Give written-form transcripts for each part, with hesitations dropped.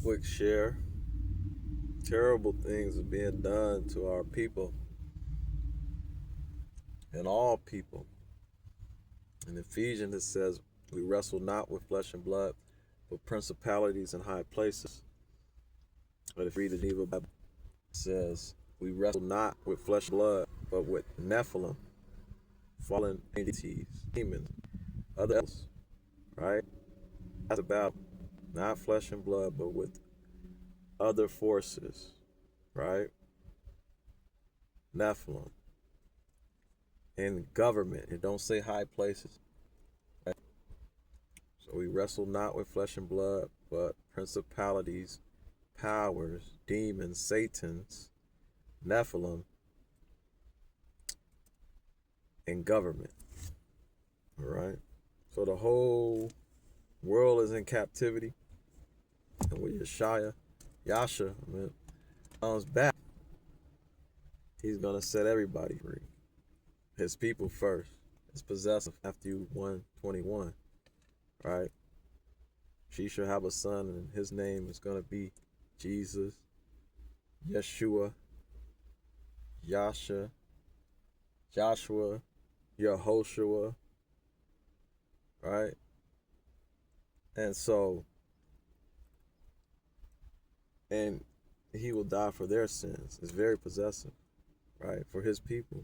quick share. Terrible things are being done to our people and all people. In Ephesians, it says, we wrestle not with flesh and blood, but principalities in high places. But if you read the Geneva Bible, it says, we wrestle not with flesh and blood, but with Nephilim, fallen entities, demons, other else, right? That's about not flesh and blood, but with other forces, right? Nephilim. In government, it don't say high places. Right? So we wrestle not with flesh and blood, but principalities, powers, demons, Satans, Nephilim, and government. All right. So the whole world is in captivity. And with Yasha, comes back, he's gonna set everybody free. His people first. His possessive. Matthew 1:21. Right? She shall have a son, and his name is gonna be Jesus, Yeshua, Yasha, Joshua, Yehoshua. Right? And so, and he will die for their sins. It's very possessive, right? For his people.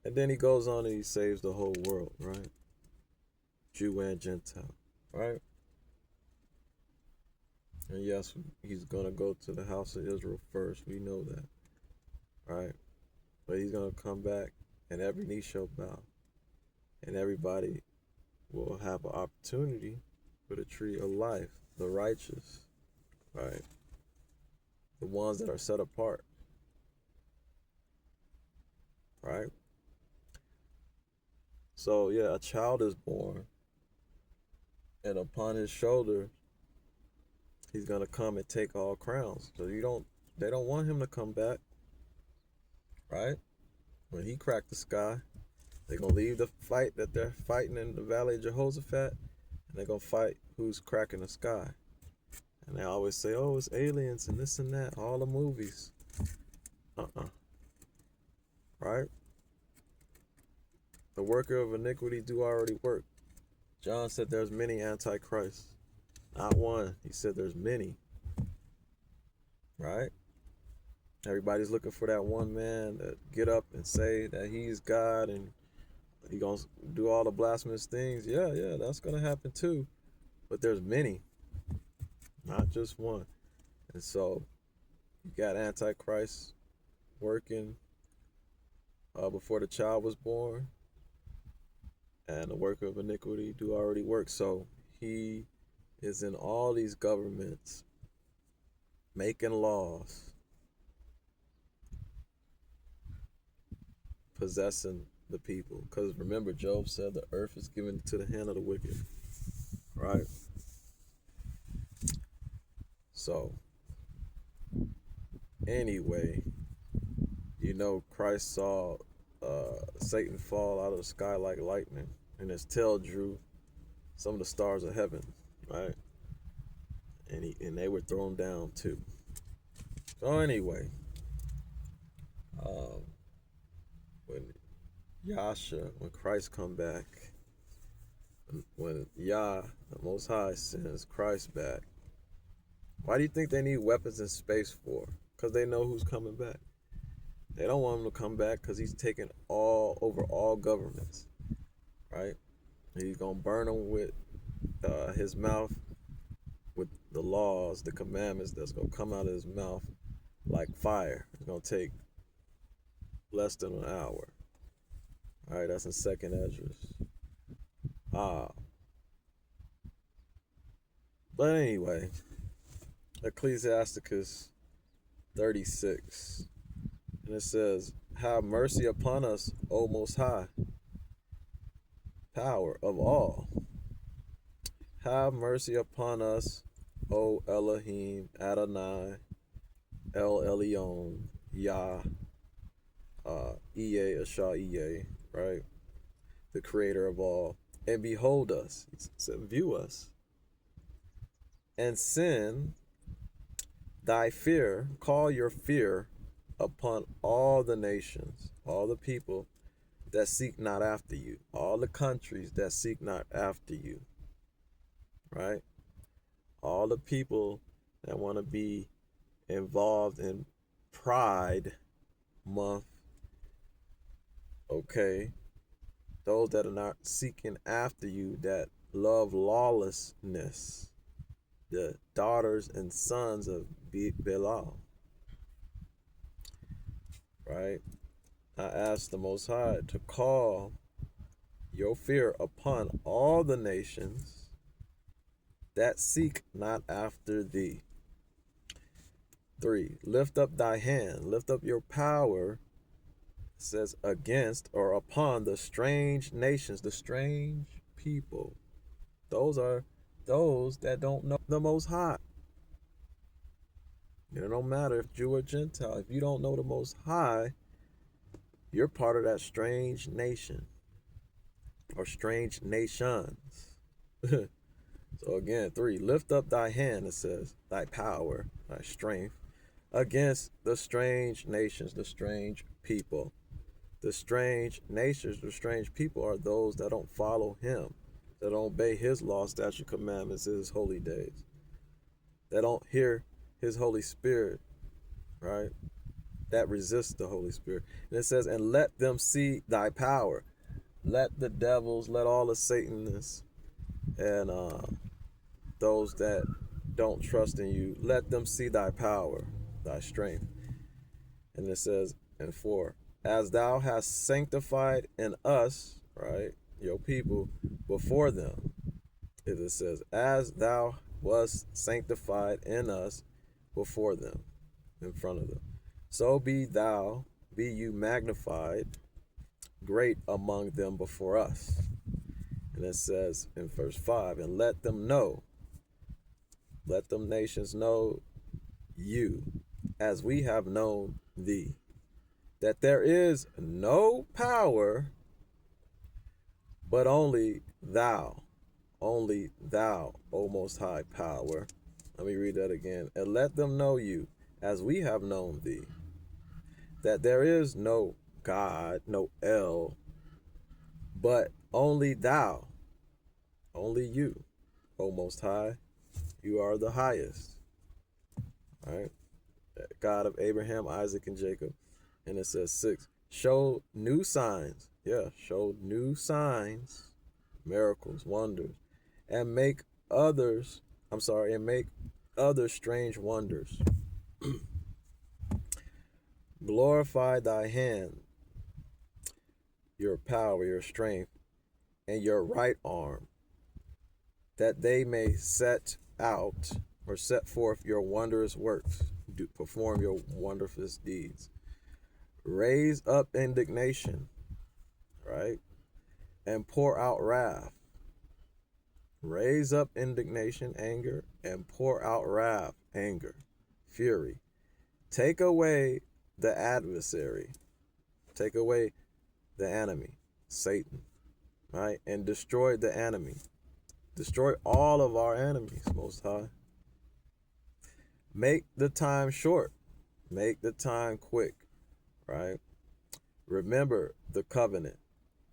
And then he goes on and he saves the whole world, right? Jew and Gentile, right? And yes, he's going to go to the house of Israel first. We know that, right? But he's going to come back and every knee shall bow. And everybody will have an opportunity for the tree of life, the righteous, right? The ones that are set apart, right? So yeah, a child is born, and upon his shoulder, he's gonna come and take all crowns. So they don't want him to come back, right? When he cracked the sky, they're gonna leave the fight that they're fighting in the Valley of Jehoshaphat, and they're gonna fight who's cracking the sky. And they always say, "Oh, it's aliens and this and that." All the movies, right? The worker of iniquity do already work. John said there's many antichrists. Not one. He said there's many. Right? Everybody's looking for that one man that get up and say that he's God and he gonna do all the blasphemous things. Yeah, that's gonna happen too. But there's many, not just one. And so you got antichrist working before the child was born, and the worker of iniquity do already work. So he is in all these governments making laws, possessing the people. Because remember, Job said the earth is given to the hand of the wicked, right? So anyway, Christ saw Satan fall out of the sky like lightning, and his tail drew some of the stars of heaven, right? And they were thrown down too. So anyway, when when Christ come back, when Yah, the Most High, sends Christ back, why do you think they need weapons in space for? Because they know who's coming back. They don't want him to come back because he's taking all over all governments, right? He's gonna burn them with his mouth, with the laws, the commandments that's gonna come out of his mouth like fire. It's gonna take less than an hour. All right, that's in Second Esdras. But anyway, Ecclesiasticus 36, and it says, "Have mercy upon us, O Most High, power of all. Have mercy upon us, O Elohim, Adonai, El Elyon, Yah, Ea, Asha, Ea," right? The creator of all. "And behold us," he said, "view us, and send thy fear, call your fear upon all the nations, all the people that seek not after you, all the countries that seek not after you, right? All the people that want to be involved in Pride Month, okay? Those that are not seeking after you, that love lawlessness, the daughters and sons of Belial, right? I ask the Most High to call your fear upon all the nations that seek not after thee. 3, lift up thy hand, lift up your power, says, against or upon the strange nations, the strange people. Those are those that don't know the Most High. It don't matter if Jew or Gentile. If you don't know the Most High, you're part of that strange nation or strange nations. So again, 3, lift up thy hand, it says, thy power, thy strength, against the strange nations, the strange people. The strange nations, the strange people are those that don't follow him, that don't obey his law, statute, commandments, his holy days, that don't hear his Holy Spirit, right? That resist the Holy Spirit. And it says, and let them see thy power. Let the devils, let all the Satanists and those that don't trust in you, let them see thy power, thy strength. And it says in 4, as thou hast sanctified in us, right, your people, before them. It says, as thou wast sanctified in us before them, in front of them. So be you magnified, great among them before us. And it says in verse 5, and let them nations know you, as we have known thee, that there is no power but only thou, O Most High Power. Let me read that again. And let them know you, as we have known thee, that there is no God, no El, but only thou, only you, O Most High. You are the highest, right? God of Abraham, Isaac, and Jacob. And it says 6, show new signs. Yeah, show new signs, miracles, wonders, and make other strange wonders. Glorify thy hand, your power, your strength, and your right arm, that they may set forth your wondrous works, perform your wondrous deeds. Raise up indignation, right? And pour out wrath. Raise up indignation, anger, and pour out wrath, anger, fury. Take away the adversary. Take away the enemy, Satan, right? And destroy the enemy. Destroy all of our enemies, Most High. Make the time short. Make the time quick, right? Remember the covenant,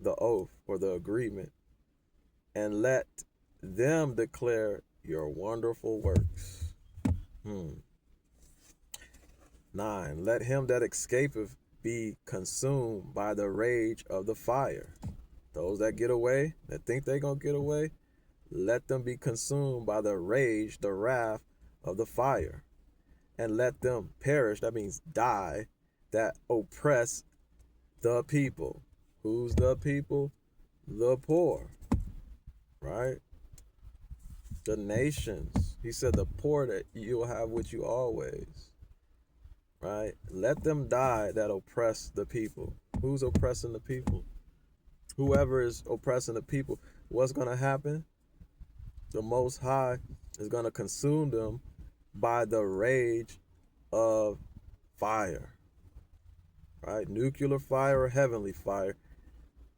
the oath, or the agreement, and let them declare your wonderful works. 9, let him that escapeth be consumed by the rage of the fire. Those that get away, that think they're going to get away, let them be consumed by the rage, the wrath of the fire. And let them perish, that means die, that oppress the people. Who's the people? The poor, right? The nations. He said the poor that you'll have with you always, right? Let them die that oppress the people. Who's oppressing the people? Whoever is oppressing the people, what's going to happen? The Most High is going to consume them by the rage of fire, right? Nuclear fire or heavenly fire.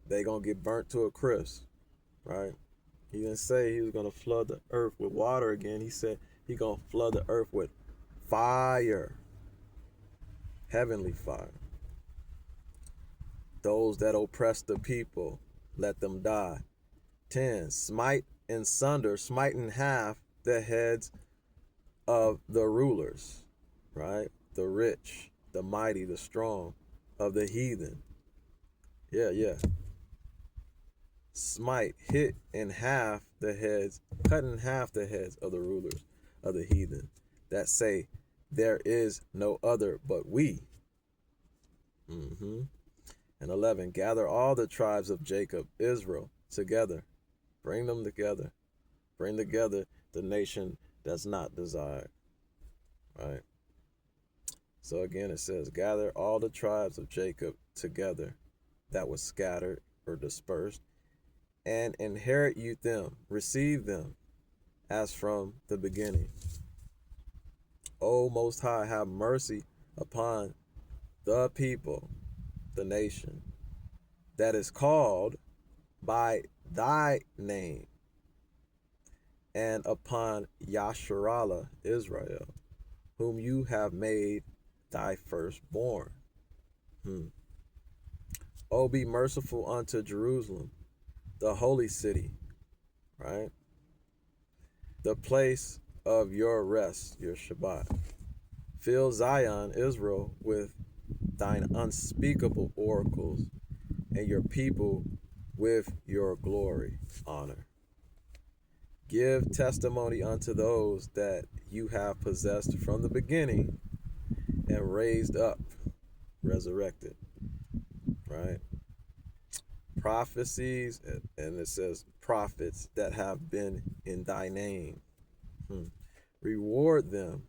They going to get burnt to a crisp, right? He didn't say he was going to flood the earth with water again. He said He gonna flood the earth with fire, heavenly fire. Those that oppress the people, let them die. 10. Smite in sunder, smite in half the heads of the rulers, right? The rich, the mighty, the strong, of the heathen. Yeah. Smite, hit in half the heads, cut in half the heads of the rulers of the heathen that say, there is no other but we. And 11, gather all the tribes of Jacob, Israel, together. Bring them together. Bring together the nation that's not desired. Right? So again, it says, gather all the tribes of Jacob together that was scattered or dispersed, and inherit you them, receive them as from the beginning. O Most High, have mercy upon the people, the nation, that is called by thy name, and upon Yasharallah, Israel, whom you have made thy firstborn. O be merciful unto Jerusalem, the holy city, right? The place of your rest, your Shabbat. Fill Zion, Israel, with thine unspeakable oracles, and your people with your glory, honor. Give testimony unto those that you have possessed from the beginning and raised up, resurrected, right? Prophecies, and it says prophets that have been in thy name. Reward them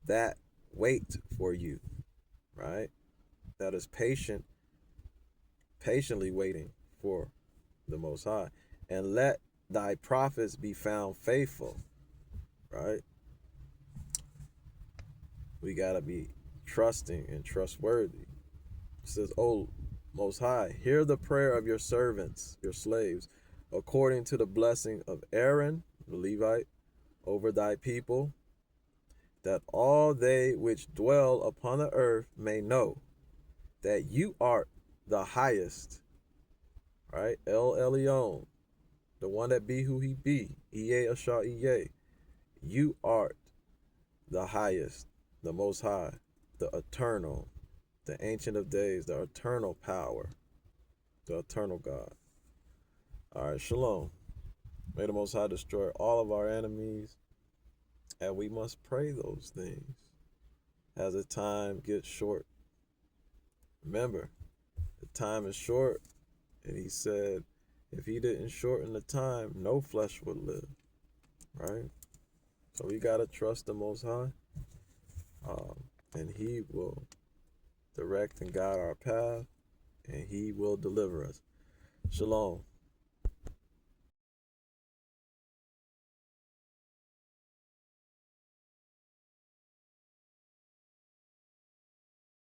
that wait for you, right? That is patiently waiting for the Most High. And let thy prophets be found faithful, right? We got to be trusting and trustworthy. It says, O Most High, hear the prayer of your servants, your slaves, according to the blessing of Aaron, the Levite, over thy people, that all they which dwell upon the earth may know that you art the highest, right? El Elyon, the one that be who he be, Yah Ashar Yah. You art the highest, the Most High, the eternal, the Ancient of Days, the eternal power, the eternal God. All right, shalom. May the Most High destroy all of our enemies, and we must pray those things as the time gets short. Remember, the time is short, and he said if he didn't shorten the time, no flesh would live, right? So we got to trust the Most High, and he will direct and guide our path, and he will deliver us. Shalom.